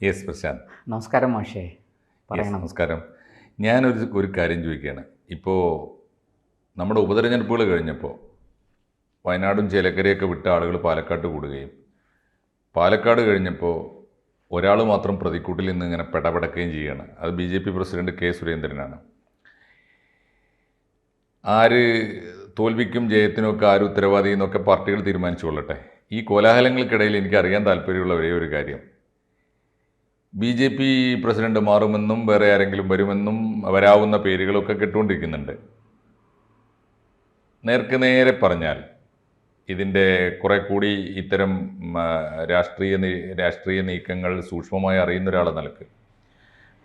Yes Prashant. നമസ്കാരം മാഷേ. Yes നമസ്കാരം. ഞാനൊരു കാര്യം ചോദിക്കുകയാണ്. ഇപ്പോൾ നമ്മുടെ ഉപതെരഞ്ഞെടുപ്പുകൾ കഴിഞ്ഞപ്പോൾ വയനാടും ചേലക്കരയൊക്കെ വിട്ട ആളുകൾ പാലക്കാട്ട് കൂടുകയും പാലക്കാട് കഴിഞ്ഞപ്പോൾ ഒരാൾ മാത്രം പ്രതിക്കൂട്ടിൽ നിന്ന് ഇങ്ങനെ പെടപെടക്കുകയും ചെയ്യുകയാണ്. അത് BJP പ്രസിഡന്റ് കെ സുരേന്ദ്രനാണ്. ആര് തോൽവിക്കും ജയത്തിനും ഒക്കെ ആര് ഉത്തരവാദി എന്നൊക്കെ പാർട്ടികൾ തീരുമാനിച്ചു കൊള്ളട്ടെ. ഈ കോലാഹലങ്ങൾക്കിടയിൽ എനിക്ക് അറിയാൻ താല്പര്യമുള്ള ഒരേ ഒരു കാര്യം, BJP പ്രസിഡന്റ് മാറുമെന്നും വേറെ ആരെങ്കിലും വരുമെന്നും വരാവുന്ന പേരുകളൊക്കെ കേട്ടുകൊണ്ടിരിക്കുന്നുണ്ട്. നേരെ പറഞ്ഞാൽ ഇതിൻ്റെ കുറെ കൂടി ഇത്തരം രാഷ്ട്രീയ നീക്കങ്ങൾ സൂക്ഷ്മമായി അറിയുന്ന ഒരാളെ നിലക്ക്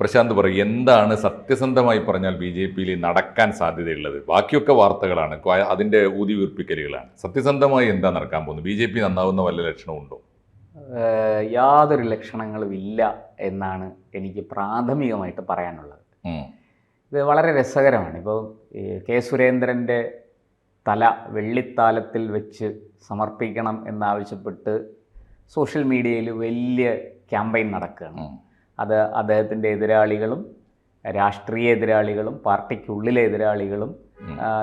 പ്രശാന്ത് പറയും, എന്താണ് സത്യസന്ധമായി പറഞ്ഞാൽ BJPയിൽ നടക്കാൻ സാധ്യതയുള്ളത്? ബാക്കിയൊക്കെ വാർത്തകളാണ്, അതിൻ്റെ ഊതി വീർപ്പിക്കലുകളാണ്. സത്യസന്ധമായി എന്താ നടക്കാൻ പോകുന്നത്? BJP നന്നാവുന്ന വല്ല ലക്ഷണമുണ്ടോ? യാതൊരു ലക്ഷണങ്ങളും ഇല്ല എന്നാണ് എനിക്ക് പ്രാഥമികമായിട്ട് പറയാനുള്ളത്. ഇത് വളരെ രസകരമാണ്. ഇപ്പോൾ കെ സുരേന്ദ്രൻ്റെ തല വെള്ളിത്താലത്തിൽ വെച്ച് സമർപ്പിക്കണം എന്നാവശ്യപ്പെട്ട് സോഷ്യൽ മീഡിയയിൽ വലിയ ക്യാമ്പയിൻ നടക്കുകയാണ്. അത് അദ്ദേഹത്തിൻ്റെ എതിരാളികളും രാഷ്ട്രീയ എതിരാളികളും പാർട്ടിക്കുള്ളിലെ എതിരാളികളും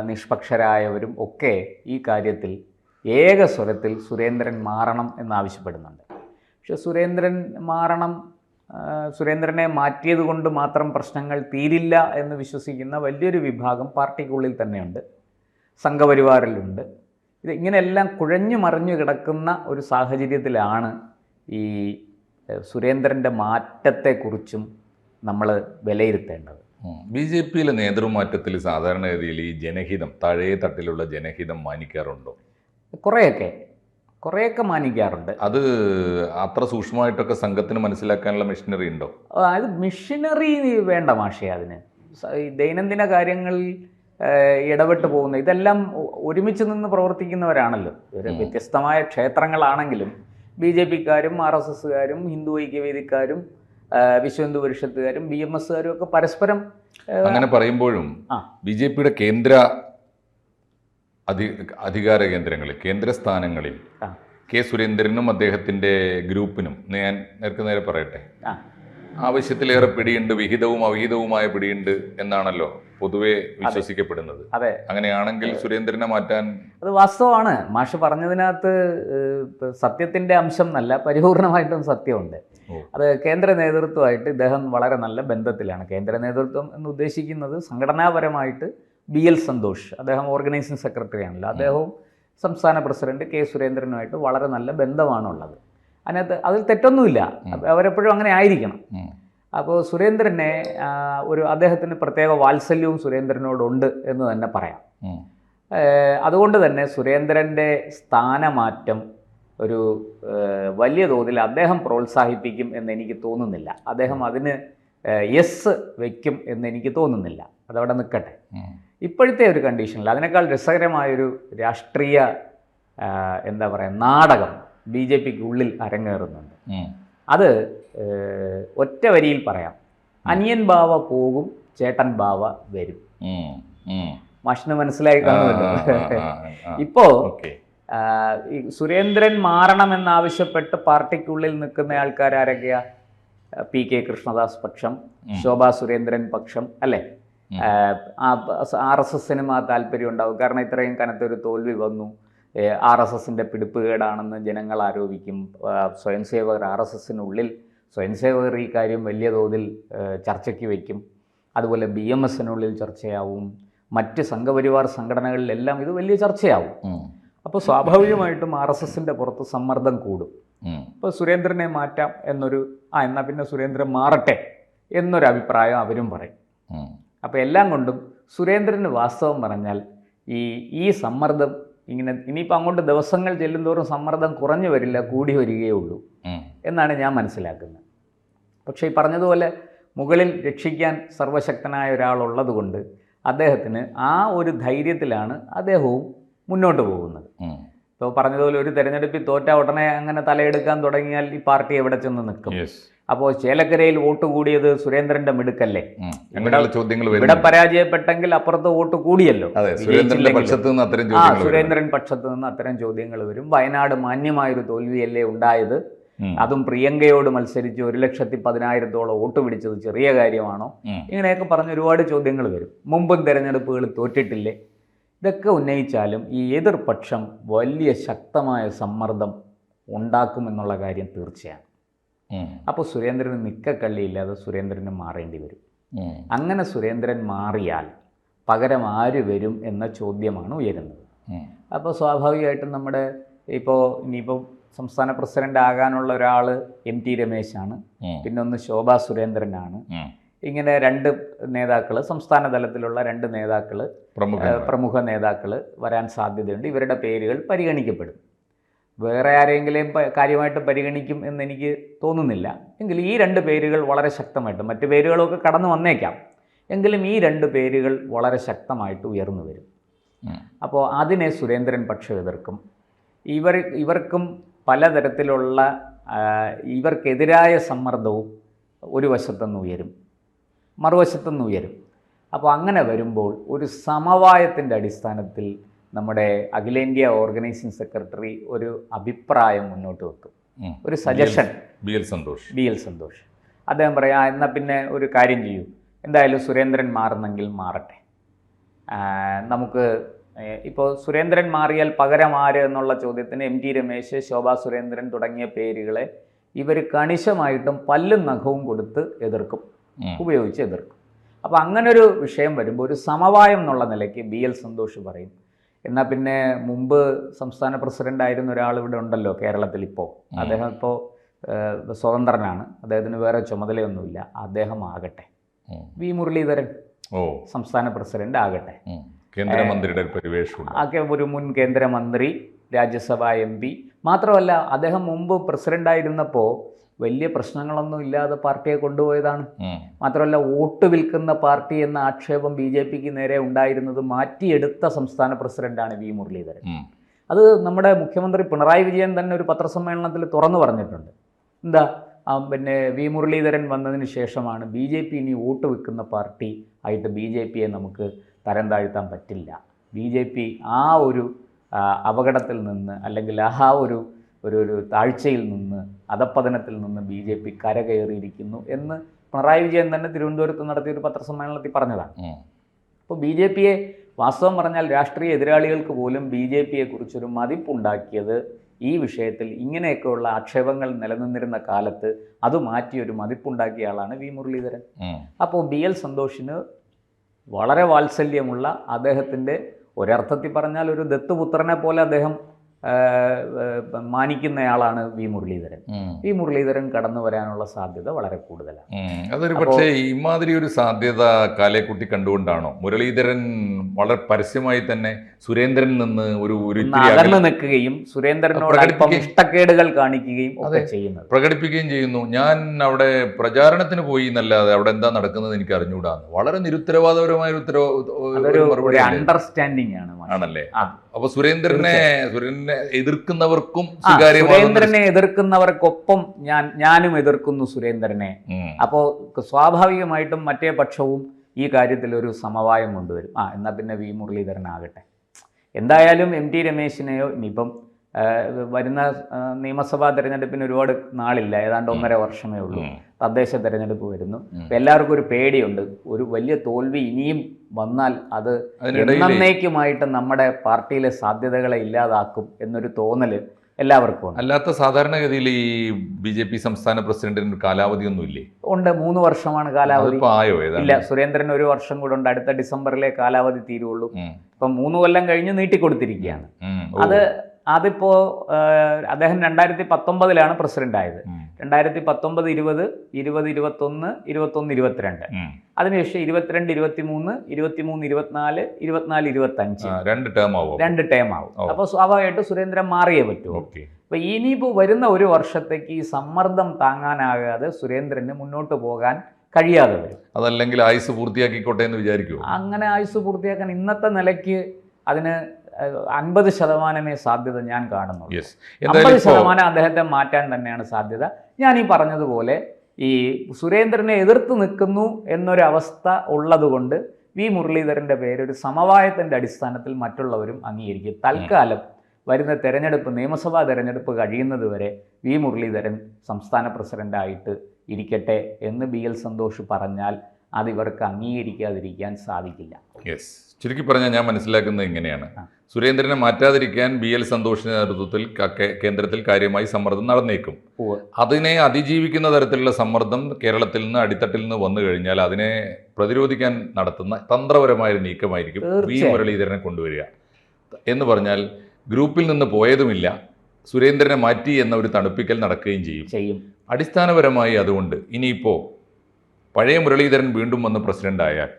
നിഷ്പക്ഷരായവരും ഒക്കെ ഈ കാര്യത്തിൽ ഏക സ്വരത്തിൽ സുരേന്ദ്രൻ മാറണം എന്നാവശ്യപ്പെടുന്നുണ്ട്. പക്ഷെ സുരേന്ദ്രനെ മാറ്റിയത് കൊണ്ട് മാത്രം പ്രശ്നങ്ങൾ തീരില്ല എന്ന് വിശ്വസിക്കുന്ന വലിയൊരു വിഭാഗം പാർട്ടിക്കുള്ളിൽ തന്നെയുണ്ട്, സംഘപരിവാറിലുണ്ട്. ഇങ്ങനെയെല്ലാം കുഴഞ്ഞു മറിഞ്ഞു കിടക്കുന്ന ഒരു സാഹചര്യത്തിലാണ് ഈ സുരേന്ദ്രൻ്റെ മാറ്റത്തെക്കുറിച്ചും നമ്മൾ വിലയിരുത്തേണ്ടത്. BJPയിലെ നേതൃമാറ്റത്തിൽ സാധാരണഗതിയിൽ ഈ ജനഹിതം, താഴേ തട്ടിലുള്ള ജനഹിതം മാനിക്കാറുണ്ടോ? കുറേയൊക്കെ മാനിക്കാറുണ്ട്. അത് അത്ര സൂക്ഷ്മമായിട്ടൊക്കെ സംഘത്തിന് മനസ്സിലാക്കാനുള്ള മെഷീനറി ഉണ്ടോ? അത് മെഷീനറി വേണ്ട മാഷേ. അതിന് ദൈനംദിന കാര്യങ്ങളിൽ ഇടപെട്ട് പോകുന്ന ഇതെല്ലാം ഒരുമിച്ച് നിന്ന് പ്രവർത്തിക്കുന്നവരാണല്ലോ. ഒരു വ്യത്യസ്തമായ ക്ഷേത്രങ്ങളാണെങ്കിലും BJPക്കാരും RSSകാരും ഹിന്ദു ഐക്യവേദിക്കാരും വിശ്വ പരിഷത്തുകാരും BMSകാരും ഒക്കെ പരസ്പരം അങ്ങനെ പറയുമ്പോഴും BJPയുടെ കേന്ദ്ര അധികാര കേന്ദ്രങ്ങളിൽ, കേന്ദ്രസ്ഥാനങ്ങളിൽ കെ സുരേന്ദ്രനും അദ്ദേഹത്തിൻ്റെ ഗ്രൂപ്പിനും, ഞാൻ നേരെ പറയട്ടെ, ആവശ്യത്തിലേറെ പിടിയുണ്ട്, വിഹിതവും അവിഹിതവുമായ പിടിയുണ്ട് എന്നാണല്ലോ പൊതുവെ വിശ്വസിക്കപ്പെടുന്നത്. അതെ, അങ്ങനെയാണെങ്കിൽ സുരേന്ദ്രനെ മാറ്റാൻ അത് വാസ്തവമാണ്. മാഷ് പറഞ്ഞതിനകത്ത് സത്യത്തിൻ്റെ അംശം എന്നല്ല, പരിപൂർണമായിട്ടും സത്യമുണ്ട്. അത് കേന്ദ്ര നേതൃത്വമായിട്ട് ഇദ്ദേഹം വളരെ നല്ല ബന്ധത്തിലാണ്. കേന്ദ്ര നേതൃത്വം എന്ന് ഉദ്ദേശിക്കുന്നത് സംഘടനാപരമായിട്ട് BL സന്തോഷ്, അദ്ദേഹം ഓർഗനൈസിംഗ് സെക്രട്ടറി ആണല്ലോ, അദ്ദേഹവും സംസ്ഥാന പ്രസിഡന്റ് കെ സുരേന്ദ്രനുമായിട്ട് വളരെ നല്ല ബന്ധമാണുള്ളത്. അതിൽ തെറ്റൊന്നുമില്ല, അവരെപ്പോഴും അങ്ങനെ ആയിരിക്കണം. അപ്പോൾ സുരേന്ദ്രനെ അദ്ദേഹത്തിന് പ്രത്യേക വാത്സല്യവും സുരേന്ദ്രനോടുണ്ട് എന്ന് തന്നെ പറയാം. അതുകൊണ്ട് തന്നെ സുരേന്ദ്രൻ്റെ സ്ഥാനമാറ്റം ഒരു വലിയ തോതിൽ അദ്ദേഹം പ്രോത്സാഹിപ്പിക്കും എന്ന് എനിക്ക് തോന്നുന്നില്ല. അദ്ദേഹം അതിന് യെസ് വയ്ക്കും എന്ന് എനിക്ക് തോന്നുന്നില്ല. അതവിടെ നിൽക്കട്ടെ. ഇപ്പോഴത്തെ ഒരു കണ്ടീഷനിൽ അതിനേക്കാൾ രസകരമായൊരു രാഷ്ട്രീയ നാടകം BJPക്ക് ഉള്ളിൽ അരങ്ങേറുന്നുണ്ട്. അത് ഒറ്റ വരിയിൽ പറയാം, അനിയൻ ബാവ പോകും, ചേട്ടൻ ബാവ വരും. മാഷിന് മനസ്സിലായി കാണുമല്ലോ. ഇപ്പോ ഈ സുരേന്ദ്രൻ മാറണമെന്നാവശ്യപ്പെട്ട് പാർട്ടിക്കുള്ളിൽ നിൽക്കുന്ന ആൾക്കാരൊക്കെയാ? PK കൃഷ്ണദാസ് പക്ഷം, ശോഭാ സുരേന്ദ്രൻ പക്ഷം, അല്ലേ? RSSനും ആ താല്പര്യം ഉണ്ടാവും. കാരണം ഇത്രയും കനത്തൊരു തോൽവി വന്നു, RSSൻ്റെ പിടിപ്പുകേടാണെന്ന് ജനങ്ങൾ ആരോപിക്കും. സ്വയംസേവകർ, RSSനുള്ളിൽ സ്വയംസേവകർ ഈ കാര്യം വലിയ തോതിൽ ചർച്ചയ്ക്ക് വയ്ക്കും. അതുപോലെ BMSനുള്ളിൽ ചർച്ചയാവും, മറ്റ് സംഘപരിവാർ സംഘടനകളിലെല്ലാം ഇത് വലിയ ചർച്ചയാവും. അപ്പോൾ സ്വാഭാവികമായിട്ടും RSSൻ്റെ പുറത്ത് സമ്മർദ്ദം കൂടും. ഇപ്പോൾ സുരേന്ദ്രനെ മാറ്റാം എന്നാൽ പിന്നെ സുരേന്ദ്രൻ മാറട്ടെ എന്നൊരു അഭിപ്രായം അവരും പറയും. അപ്പോൾ എല്ലാം കൊണ്ടും സുരേന്ദ്രന് വാസ്തവം പറഞ്ഞാൽ ഈ സമ്മർദ്ദം ഇനിയിപ്പോൾ അങ്ങോട്ട് ദിവസങ്ങൾ ചെല്ലുന്തോറും സമ്മർദ്ദം കുറഞ്ഞു വരില്ല, കൂടി വരികയേ ഉള്ളൂ എന്നാണ് ഞാൻ മനസ്സിലാക്കുന്നത്. പക്ഷേ ഈ പറഞ്ഞതുപോലെ മുകളിൽ രക്ഷിക്കാൻ സർവശക്തനായ ഒരാളുള്ളത് കൊണ്ട് അദ്ദേഹത്തിന് ആ ഒരു ധൈര്യത്തിലാണ് അദ്ദേഹവും മുന്നോട്ട് പോകുന്നത്. ഇപ്പോൾ പറഞ്ഞതുപോലെ ഒരു തെരഞ്ഞെടുപ്പിൽ തോറ്റ ഉടനെ അങ്ങനെ തലയെടുക്കാൻ തുടങ്ങിയാൽ ഈ പാർട്ടി എവിടെ ചെന്ന് നിൽക്കും? അപ്പോൾ ചേലക്കരയിൽ വോട്ട് കൂടിയത് സുരേന്ദ്രന്റെ മിടുക്കല്ലേ? ഇവിടെ പരാജയപ്പെട്ടെങ്കിൽ അപ്പുറത്ത് വോട്ട് കൂടിയല്ലോ. സുരേന്ദ്രൻ പക്ഷത്ത് നിന്ന് അത്തരം ചോദ്യങ്ങൾ വരും. വയനാട് മാന്യമായൊരു തോൽവിയല്ലേ ഉണ്ടായത് അതും പ്രിയങ്കയോട് മത്സരിച്ച് 1,10,10,000 വോട്ട് പിടിച്ചത് ചെറിയ കാര്യമാണോ? ഇങ്ങനെയൊക്കെ പറഞ്ഞ് ഒരുപാട് ചോദ്യങ്ങൾ വരും. മുമ്പും തെരഞ്ഞെടുപ്പുകൾ തോറ്റിട്ടില്ലേ? ഇതൊക്കെ ഉന്നയിച്ചാലും ഈ എതിർപക്ഷം വലിയ ശക്തമായ സമ്മർദ്ദം ഉണ്ടാക്കുമെന്നുള്ള കാര്യം തീർച്ചയാണ്. അപ്പോൾ സുരേന്ദ്രന് നിക്കക്കള്ളിയില്ലാതെ സുരേന്ദ്രന് മാറേണ്ടി വരും. അങ്ങനെ സുരേന്ദ്രൻ മാറിയാൽ പകരം ആര് വരും എന്ന ചോദ്യമാണ് ഉയരുന്നത്. അപ്പോൾ സ്വാഭാവികമായിട്ടും നമ്മുടെ ഇനിയിപ്പോൾ സംസ്ഥാന പ്രസിഡന്റ് ആകാനുള്ള ഒരാൾ MT രമേശാണ്, പിന്നെ ഒന്ന് ശോഭാ സുരേന്ദ്രനാണ്. ഇങ്ങനെ രണ്ട് നേതാക്കൾ, സംസ്ഥാന തലത്തിലുള്ള രണ്ട് നേതാക്കൾ, പ്രമുഖ നേതാക്കൾ വരാൻ സാധ്യതയുണ്ട്. ഇവരുടെ പേരുകൾ പരിഗണിക്കപ്പെടും. വേറെ ആരെങ്കിലും കാര്യമായിട്ട് പരിഗണിക്കും എന്നെനിക്ക് തോന്നുന്നില്ല. എങ്കിലും ഈ രണ്ട് പേരുകൾ വളരെ ശക്തമായിട്ട്, മറ്റു പേരുകളൊക്കെ കടന്നു വന്നേക്കാം, എങ്കിലും ഈ രണ്ട് പേരുകൾ വളരെ ശക്തമായിട്ട് ഉയർന്നു വരും. അപ്പോൾ അതിനെ സുരേന്ദ്രൻ പക്ഷം എതിർക്കും. ഇവർക്കും പലതരത്തിലുള്ള ഇവർക്കെതിരായ സമ്മർദ്ദവും ഒരു വശത്തുനിന്ന് ഉയരും, മറുവശത്തുനിന്ന് ഉയരും. അപ്പോൾ അങ്ങനെ വരുമ്പോൾ ഒരു സമവായത്തിൻ്റെ അടിസ്ഥാനത്തിൽ നമ്മുടെ അഖിലേന്ത്യാ ഓർഗനൈസിംഗ് സെക്രട്ടറി ഒരു അഭിപ്രായം മുന്നോട്ട് വെക്കും, ഒരു സജഷൻ. BL സന്തോഷ് അദ്ദേഹം പറയാം, എന്നാൽ പിന്നെ ഒരു കാര്യം ചെയ്യൂ, എന്തായാലും സുരേന്ദ്രൻ മാറുന്നെങ്കിൽ മാറട്ടെ. നമുക്ക് ഇപ്പോൾ സുരേന്ദ്രൻ മാറിയാൽ പകരം ആര് എന്നുള്ള ചോദ്യത്തിന് MT രമേശ്, ശോഭാ സുരേന്ദ്രൻ തുടങ്ങിയ പേരുകളെ ഇവർ കണിശമായിട്ടും പല്ലും നഖവും കൊടുത്ത് ഉപയോഗിച്ച് എതിർക്കും. അപ്പോൾ അങ്ങനൊരു വിഷയം വരുമ്പോൾ ഒരു സമവായം എന്നുള്ള നിലയ്ക്ക് BL സന്തോഷ് പറയും, എന്നാൽ പിന്നെ മുമ്പ് സംസ്ഥാന പ്രസിഡന്റ് ആയിരുന്ന ഒരാൾ ഇവിടെ ഉണ്ടല്ലോ കേരളത്തിൽ, അദ്ദേഹം ഇപ്പോൾ സ്വതന്ത്രനാണ്, അദ്ദേഹത്തിന് വേറെ ചുമതലയൊന്നുമില്ല, അദ്ദേഹം ആകട്ടെ. V മുരളീധരൻ സംസ്ഥാന പ്രസിഡന്റ് ആകട്ടെ. കേന്ദ്രമന്ത്രിയുടെ പരിവേഷം, ഒരു മുൻ കേന്ദ്രമന്ത്രി, രാജ്യസഭാ MP. മാത്രമല്ല അദ്ദേഹം മുമ്പ് പ്രസിഡന്റായിരുന്നപ്പോൾ വലിയ പ്രശ്നങ്ങളൊന്നും ഇല്ലാതെ പാർട്ടിയെ കൊണ്ടുപോയതാണ്. മാത്രമല്ല വോട്ട് വിൽക്കുന്ന പാർട്ടി എന്ന ആക്ഷേപം BJPക്ക് നേരെ ഉണ്ടായിരുന്നത് മാറ്റിയെടുത്ത സംസ്ഥാന പ്രസിഡന്റാണ് V മുരളീധരൻ. അത് നമ്മുടെ മുഖ്യമന്ത്രി പിണറായി വിജയൻ തന്നെ ഒരു പത്രസമ്മേളനത്തിൽ തുറന്നു പറഞ്ഞിട്ടുണ്ട്. എന്താ, പിന്നെ V മുരളീധരൻ വന്നതിന് ശേഷമാണ് BJP ഇനി വോട്ട് വിൽക്കുന്ന പാർട്ടി ആയിട്ട് BJPയെ നമുക്ക് തരം താഴ്ത്താൻ പറ്റില്ല. BJP ആ ഒരു അപകടത്തിൽ നിന്ന്, അല്ലെങ്കിൽ ആ ഒരു താഴ്ചയിൽ നിന്ന്, അധപ്പതനത്തിൽ നിന്ന് BJP കരകയറിയിരിക്കുന്നു എന്ന് പിണറായി വിജയൻ തന്നെ തിരുവനന്തപുരത്ത് നടത്തിയൊരു പത്രസമ്മേളനത്തിൽ പറഞ്ഞതാണ്. അപ്പോൾ BJPയെ വാസ്തവം പറഞ്ഞാൽ രാഷ്ട്രീയ എതിരാളികൾക്ക് പോലും BJPയെ കുറിച്ചൊരു മതിപ്പുണ്ടാക്കിയത് ഈ വിഷയത്തിൽ ഇങ്ങനെയൊക്കെയുള്ള ആക്ഷേപങ്ങൾ നിലനിന്നിരുന്ന കാലത്ത് അത് മാറ്റി ഒരു മതിപ്പുണ്ടാക്കിയ ആളാണ് V മുരളീധരൻ. അപ്പോൾ BL സന്തോഷിന് വളരെ വാത്സല്യമുള്ള, അദ്ദേഹത്തിൻ്റെ ഒരർത്ഥത്തിൽ പറഞ്ഞാൽ ഒരു ദത്തുപുത്രനെ പോലെ അദ്ദേഹം മാനിക്കുന്നയാളാണ് V മുരളീധരൻ. V മുരളീധരൻ കടന്നു വരാനുള്ള സാധ്യത വളരെ കൂടുതലാണ്. അതൊരു പക്ഷേ ഇമാതിരി ഒരു സാധ്യത കാലേക്കുട്ടി കണ്ടുകൊണ്ടാണോ മുരളീധരൻ വളരെ പരസ്യമായി തന്നെ സുരേന്ദ്രനിൽ നിന്ന് ഒരു അകന്നു നിൽക്കുകയും സുരേന്ദ്രനോട് അല്പം ഇഷ്ടക്കേടുകൾ കാണിക്കുകയും ഒക്കെ ചെയ്യുന്നത്, പ്രകടിപ്പിക്കുകയും ചെയ്യുന്നു. ഞാൻ അവിടെ പ്രചാരണത്തിന് പോയി എന്നല്ലാതെ അവിടെ എന്താ നടക്കുന്നത് എനിക്ക് അറിഞ്ഞുകൂടാന്ന് വളരെ നിരുത്തരവാദപരമായ ഒരു അണ്ടർസ്റ്റാൻഡിംഗ് ആണല്ലേ. അപ്പൊ സുരേന്ദ്രനെ എതിർക്കുന്നവർക്കും സുരേന്ദ്രനെ എതിർക്കുന്നവർക്കൊപ്പം ഞാനും എതിർക്കുന്നു സുരേന്ദ്രനെ. അപ്പോൾ സ്വാഭാവികമായിട്ടും മറ്റേ പക്ഷവും ഈ കാര്യത്തിൽ ഒരു സമവായം കൊണ്ടുവരും. എന്നാൽ പിന്നെ V മുരളീധരൻ ആകട്ടെ. എന്തായാലും MT രമേശിനെയോ, ഇനിയിപ്പം വരുന്ന നിയമസഭാ തെരഞ്ഞെടുപ്പിന് ഒരുപാട് നാളില്ല, ഏതാണ്ട് 1.5 വർഷമേ ഉള്ളൂ, തദ്ദേശ തെരഞ്ഞെടുപ്പ് വരുന്നു. എല്ലാവർക്കും ഒരു പേടിയുണ്ട്, ഒരു വലിയ തോൽവി ഇനിയും വന്നാൽ അത് എന്നേക്കുമായിട്ട് നമ്മുടെ പാർട്ടിയിലെ സാധ്യതകളെ ഇല്ലാതാക്കും എന്നൊരു തോന്നല് എല്ലാവർക്കും ഉണ്ട്. അല്ലാത്ത സാധാരണഗതിയിൽ ഈ BJP സംസ്ഥാന പ്രസിഡന്റിന് കാലാവധി ഒന്നും ഇല്ലേ? ഉണ്ട്, 3 വർഷമാണ് കാലാവധി. ഇല്ല, സുരേന്ദ്രൻ 1 വർഷം കൂടെ ഉണ്ട്, അടുത്ത ഡിസംബറിലെ കാലാവധി തീരുള്ളൂ. ഇപ്പം 3 കൊല്ലം കഴിഞ്ഞ് നീട്ടിക്കൊടുത്തിരിക്കുകയാണ്. അതിപ്പോൾ അദ്ദേഹം 2019 പ്രസിഡന്റ് ആയത്. 2019, 20, 20, 21, 22, അതിനുശേഷം 22, 23, 23, 24, 24, 25 രണ്ട് ടേം ആവും. അപ്പോൾ സ്വാഭാവികമായിട്ട് സുരേന്ദ്രൻ മാറിയേ പറ്റൂ. അപ്പോൾ ഇനിയിപ്പോൾ വരുന്ന 1 വർഷത്തേക്ക് ഈ സമ്മർദ്ദം താങ്ങാനാകാതെ സുരേന്ദ്രന് മുന്നോട്ട് പോകാൻ കഴിയാതെ വരും. അതല്ലെങ്കിൽ ആയുസ് പൂർത്തിയാക്കിക്കോട്ടെ എന്ന് വിചാരിക്കും. അങ്ങനെ ആയുസ് പൂർത്തിയാക്കാൻ ഇന്നത്തെ നിലയ്ക്ക് അതിന് 50% സാധ്യത ഞാൻ കാണുന്നുള്ളൂ. 50% അദ്ദേഹത്തെ മാറ്റാൻ തന്നെയാണ് സാധ്യത. ഞാൻ ഈ പറഞ്ഞതുപോലെ ഈ സുരേന്ദ്രനെ എതിർത്ത് നിൽക്കുന്നു എന്നൊരവസ്ഥ ഉള്ളതുകൊണ്ട് V മുരളീധരൻ്റെ പേര് ഒരു സമവായത്തിൻ്റെ അടിസ്ഥാനത്തിൽ മറ്റുള്ളവരും അംഗീകരിക്കും. തൽക്കാലം വരുന്ന തെരഞ്ഞെടുപ്പ്, നിയമസഭാ തെരഞ്ഞെടുപ്പ് കഴിയുന്നത് വരെ വി മുരളീധരൻ സംസ്ഥാന പ്രസിഡൻ്റായിട്ട് ഇരിക്കട്ടെ എന്ന് BL സന്തോഷ് പറഞ്ഞാൽ അതിവർക്ക് അംഗീകരിക്കാതിരിക്കാൻ സാധിക്കില്ല. യെസ്, ചുരുക്കി പറഞ്ഞാൽ ഞാൻ മനസ്സിലാക്കുന്നത് ഇങ്ങനെയാണ്. സുരേന്ദ്രനെ മാറ്റാതിരിക്കാൻ BL സന്തോഷിന്റെ നേതൃത്വത്തിൽ കേന്ദ്രത്തിൽ കാര്യമായി സമ്മർദ്ദം നടന്നേക്കും. അതിനെ അതിജീവിക്കുന്ന തരത്തിലുള്ള സമ്മർദ്ദം കേരളത്തിൽ നിന്ന് അടിത്തട്ടിൽ നിന്ന് വന്നു കഴിഞ്ഞാൽ അതിനെ പ്രതിരോധിക്കാൻ നടത്തുന്ന തന്ത്രപരമായ ഒരു നീക്കമായിരിക്കും വി മുരളീധരനെ കൊണ്ടുവരിക. എന്ന് പറഞ്ഞാൽ ഗ്രൂപ്പിൽ നിന്ന് പോയതുമില്ല, സുരേന്ദ്രനെ മാറ്റി എന്ന ഒരു തണുപ്പിക്കൽ നടക്കുകയും ചെയ്യും. അടിസ്ഥാനപരമായി അതുകൊണ്ട് ഇനിയിപ്പോൾ പഴയ മുരളീധരൻ വീണ്ടും വന്ന് പ്രസിഡൻ്റായാൽ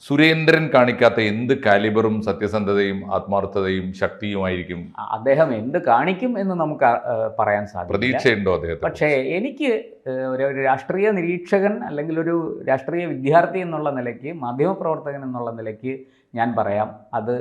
സുരേന്ദ്രൻ കാണിക്കാത്ത എന്ത് കാലിബറും സത്യസന്ധതയും ആത്മാർത്ഥതയും ശക്തിയുമായിരിക്കും അദ്ദേഹം എന്ത് കാണിക്കും എന്ന് നമുക്ക് പറയാൻ സാധിക്കും. പ്രതീക്ഷയുണ്ടോ അദ്ദേഹത്തെ? പക്ഷേ എനിക്ക് ഒരു രാഷ്ട്രീയ നിരീക്ഷകൻ അല്ലെങ്കിൽ ഒരു രാഷ്ട്രീയ വിദ്യാർത്ഥി എന്നുള്ള നിലയ്ക്ക്, മാധ്യമപ്രവർത്തകൻ എന്നുള്ള നിലയ്ക്ക് ഞാൻ പറയാം, അത്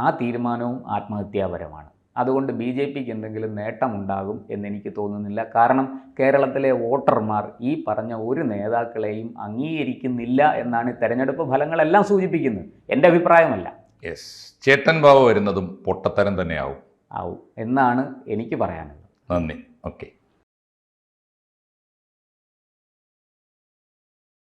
ആ തീരുമാനവും ആത്മഹത്യാപരമാണ്. അതുകൊണ്ട് BJPക്ക് എന്തെങ്കിലും നേട്ടമുണ്ടാകും എന്നെനിക്ക് തോന്നുന്നില്ല. കാരണം കേരളത്തിലെ വോട്ടർമാർ ഈ പറഞ്ഞ ഒരു നേതാക്കളെയും അംഗീകരിക്കുന്നില്ല എന്നാണ് തെരഞ്ഞെടുപ്പ് ഫലങ്ങളെല്ലാം സൂചിപ്പിക്കുന്നത്. എൻ്റെ അഭിപ്രായമല്ല. യെസ്, ചേട്ടൻ ബാവ വരുന്നതും പൊട്ടത്തരം തന്നെയാവും എന്നാണ് എനിക്ക് പറയാനുള്ളത്. നന്ദി. ഓക്കെ.